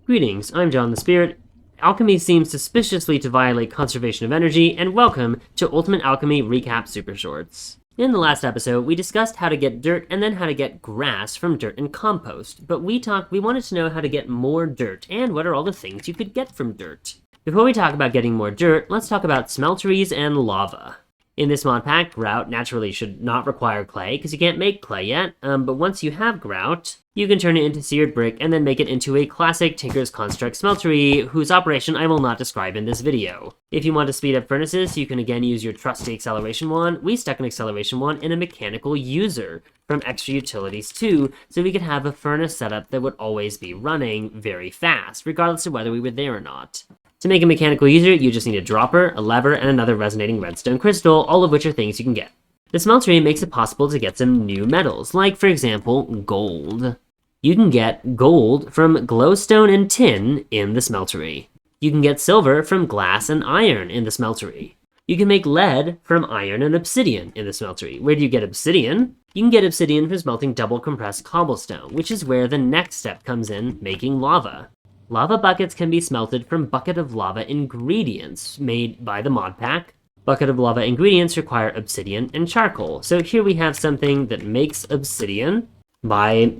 Greetings, I'm John the Spirit. Alchemy seems suspiciously to violate conservation of energy, and welcome to Ultimate Alchemy Recap Supershorts. In the last episode, we discussed how to get dirt and then how to get grass from dirt and compost, but we wanted to know how to get more dirt and what are all the things you could get from dirt. Before we talk about getting more dirt, let's talk about smelteries and lava. In this mod pack, grout naturally should not require clay, because you can't make clay yet, but once you have grout, you can turn it into seared brick and then make it into a classic Tinker's Construct smeltery, whose operation I will not describe in this video. If you want to speed up furnaces, you can again use your trusty acceleration wand. We stuck an acceleration wand in a mechanical user from Extra Utilities 2, so we could have a furnace setup that would always be running very fast, regardless of whether we were there or not. To make a mechanical user, you just need a dropper, a lever, and another resonating redstone crystal, all of which are things you can get. The smeltery makes it possible to get some new metals, like, for example, gold. You can get gold from glowstone and tin in the smeltery. You can get silver from glass and iron in the smeltery. You can make lead from iron and obsidian in the smeltery. Where do you get obsidian? You can get obsidian from smelting double compressed cobblestone, which is where the next step comes in, making lava. Lava buckets can be smelted from bucket of lava ingredients made by the mod pack. Bucket of lava ingredients require obsidian and charcoal. So here we have something that makes obsidian by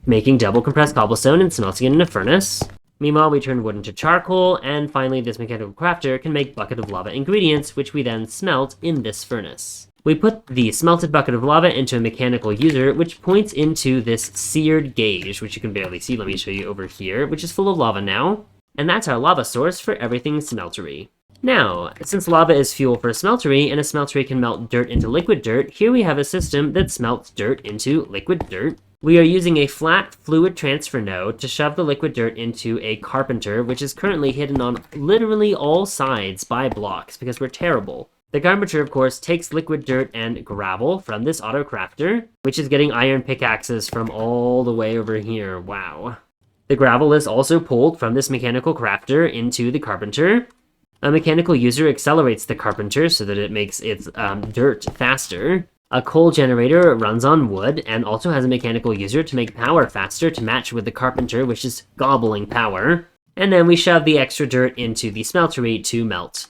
making double compressed cobblestone and smelting it in a furnace. Meanwhile, we turn wood into charcoal, and finally this mechanical crafter can make bucket of lava ingredients, which we then smelt in this furnace. We put the smelted bucket of lava into a mechanical user, which points into this seared gauge, which you can barely see. Let me show you over here, which is full of lava now. And that's our lava source for everything smeltery. Now, since lava is fuel for a smeltery, and a smeltery can melt dirt into liquid dirt, here we have a system that smelts dirt into liquid dirt. We are using a flat fluid transfer node to shove the liquid dirt into a carpenter, which is currently hidden on literally all sides by blocks, because we're terrible. The carpenter, of course, takes liquid dirt and gravel from this auto crafter, which is getting iron pickaxes from all the way over here. Wow. The gravel is also pulled from this mechanical crafter into the carpenter. A mechanical user accelerates the carpenter so that it makes its dirt faster. A coal generator runs on wood and also has a mechanical user to make power faster to match with the carpenter, which is gobbling power. And then we shove the extra dirt into the smeltery to melt.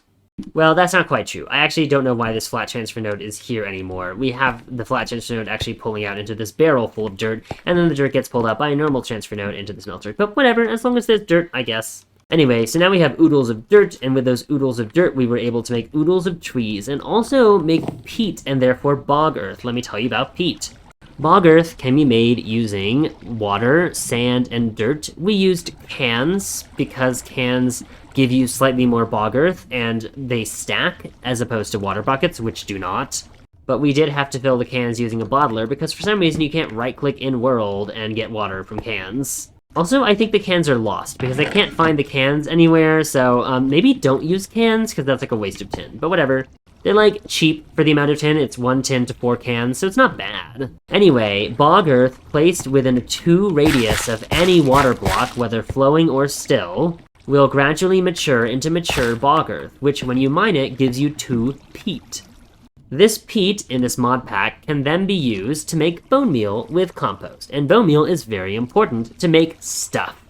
Well, that's not quite true. I actually don't know why this flat transfer node is here anymore. We have the flat transfer node actually pulling out into this barrel full of dirt, and then the dirt gets pulled out by a normal transfer node into the smelter. But whatever, as long as there's dirt, I guess. Anyway, so now we have oodles of dirt, and with those oodles of dirt, we were able to make oodles of trees, and also make peat, and therefore bog earth. Let me tell you about peat. Bog earth can be made using water, sand, and dirt. We used cans, because cans give you slightly more bog earth, and they stack, as opposed to water buckets, which do not. But we did have to fill the cans using a bottler, because for some reason you can't right-click in world and get water from cans. Also, I think the cans are lost, because I can't find the cans anywhere, so maybe don't use cans, because that's like a waste of tin, but whatever. They're like cheap for the amount of tin. It's 1 tin to 4 cans, so it's not bad. Anyway, bog earth placed within a 2 radius of any water block, whether flowing or still, will gradually mature into mature bog earth, which when you mine it gives you 2 peat. This peat in this mod pack can then be used to make bonemeal with compost, and bonemeal is very important to make stuff.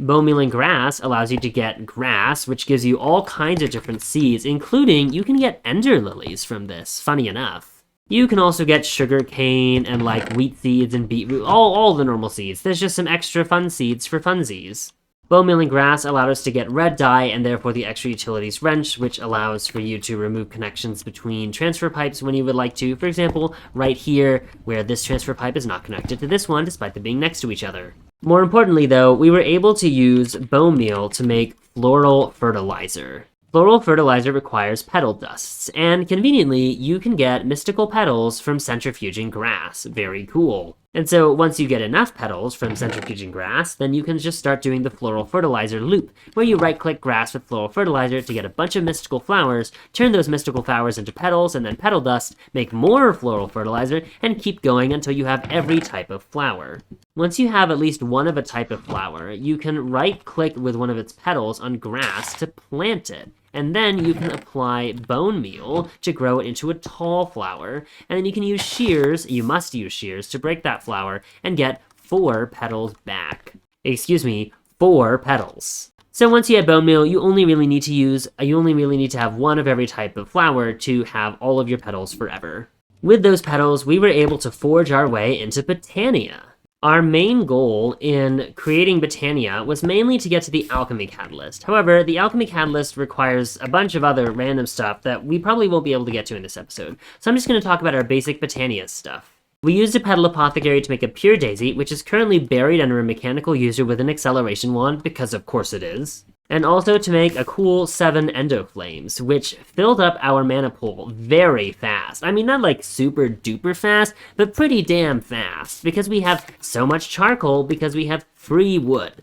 Bonemeal and grass allows you to get grass, which gives you all kinds of different seeds, including you can get ender lilies from this, funny enough. You can also get sugar cane and like wheat seeds and beetroot, all the normal seeds. There's just some extra fun seeds for funsies. Bonemeal and grass allowed us to get red dye and therefore the extra utilities wrench, which allows for you to remove connections between transfer pipes when you would like to. For example, right here, where this transfer pipe is not connected to this one, despite them being next to each other. More importantly, though, we were able to use bonemeal to make floral fertilizer. Floral fertilizer requires petal dusts, and conveniently, you can get mystical petals from centrifuging grass. Very cool. And so once you get enough petals from centrifuging grass, then you can just start doing the floral fertilizer loop, where you right-click grass with floral fertilizer to get a bunch of mystical flowers, turn those mystical flowers into petals, and then petal dust, make more floral fertilizer, and keep going until you have every type of flower. Once you have at least one of a type of flower, you can right-click with one of its petals on grass to plant it. And then you can apply bonemeal to grow it into a tall flower, and then you can use shears, you must use shears, to break that flower and get 4 petals back. Excuse me, 4 petals. So once you have bone meal, you only really need to have one of every type of flower to have all of your petals forever. With those petals, we were able to forge our way into Botania. Our main goal in creating Botania was mainly to get to the alchemy catalyst. However, the alchemy catalyst requires a bunch of other random stuff that we probably won't be able to get to in this episode. So I'm just going to talk about our basic Botania stuff. We used a petal apothecary to make a pure daisy, which is currently buried under a mechanical user with an acceleration wand, because of course it is. And also to make a cool 7 endoflames, which filled up our mana pool very fast. I mean, not like super duper fast, but pretty damn fast, because we have so much charcoal because we have free wood.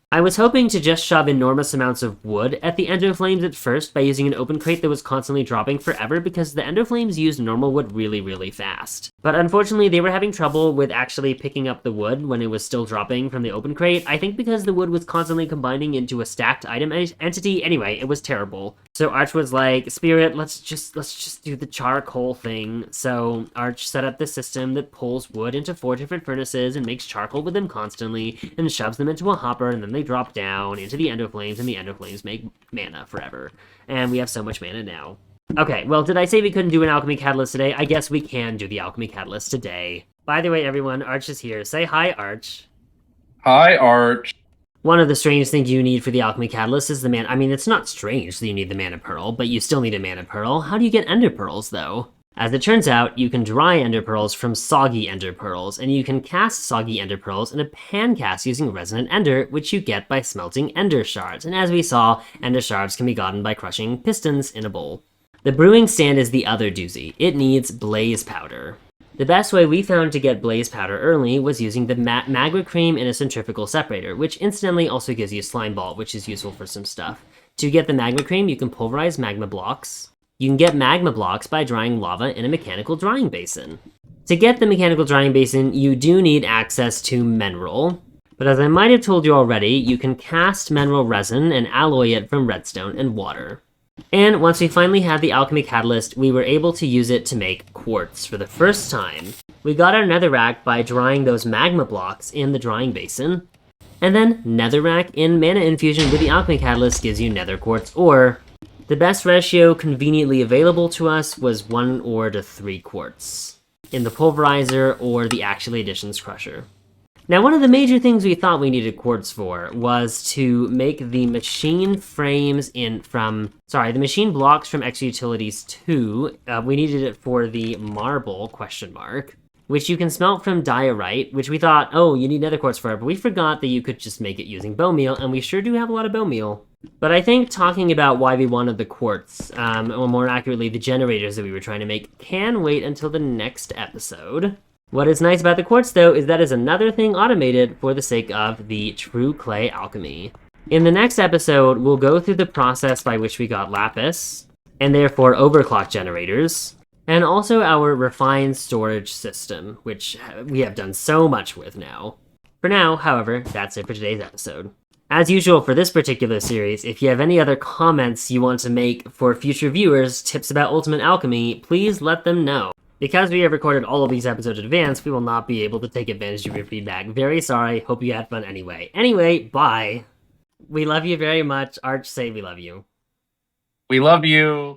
I was hoping to just shove enormous amounts of wood at the endoflames at first by using an open crate that was constantly dropping forever, because the endoflames used normal wood really, really fast. But unfortunately, they were having trouble with actually picking up the wood when it was still dropping from the open crate. I think because the wood was constantly combining into a stacked item entity. Anyway, it was terrible. So Arch was like, Spirit, let's just do the charcoal thing. So Arch set up the system that pulls wood into 4 different furnaces and makes charcoal with them constantly, and shoves them into a hopper, and then they drop down into the endoflames, and the endoflames make mana forever. And we have so much mana now. Okay, well, did I say we couldn't do an alchemy catalyst today? I guess we can do the alchemy catalyst today. By the way, everyone, Arch is here. Say hi, Arch. Hi, Arch. One of the strange things you need for the alchemy catalyst is the mana. I mean, it's not strange that you need the mana pearl, but you still need a mana pearl. How do you get ender pearls, though? As it turns out, you can dry ender pearls from soggy ender pearls, and you can cast soggy ender pearls in a pan cast using resonant ender, which you get by smelting ender shards. And as we saw, ender shards can be gotten by crushing pistons in a bowl. The brewing stand is the other doozy. It needs blaze powder. The best way we found to get blaze powder early was using the magma cream in a centrifugal separator, which incidentally also gives you slime ball, which is useful for some stuff. To get the magma cream, you can pulverize magma blocks. You can get magma blocks by drying lava in a mechanical drying basin. To get the mechanical drying basin, you do need access to mineral. But as I might have told you already, you can cast mineral resin and alloy it from redstone and water. And once we finally had the alchemy catalyst, we were able to use it to make quartz for the first time. We got our netherrack by drying those magma blocks in the drying basin. And then netherrack in mana infusion with the alchemy catalyst gives you nether quartz ore. The best ratio conveniently available to us was 1 ore to 3 quartz in the pulverizer or the actual additions crusher. Now, one of the major things we thought we needed quartz for was to make the machine frames the machine blocks from Extra Utilities 2. We needed it for the marble, which you can smelt from diorite, which we thought, oh, you need nether quartz for it, but we forgot that you could just make it using bonemeal, and we sure do have a lot of bonemeal. But I think talking about why we wanted the quartz, or more accurately, the generators that we were trying to make, can wait until the next episode. What is nice about the quartz, though, is that is another thing automated for the sake of the true clay alchemy. In the next episode, we'll go through the process by which we got lapis, and therefore overclock generators, and also our refined storage system, which we have done so much with now. For now, however, that's it for today's episode. As usual for this particular series, if you have any other comments you want to make for future viewers, tips about Ultimate Alchemy, please let them know. Because we have recorded all of these episodes in advance, we will not be able to take advantage of your feedback. Very sorry, hope you had fun anyway. Anyway, bye! We love you very much. Arch, say we love you. We love you.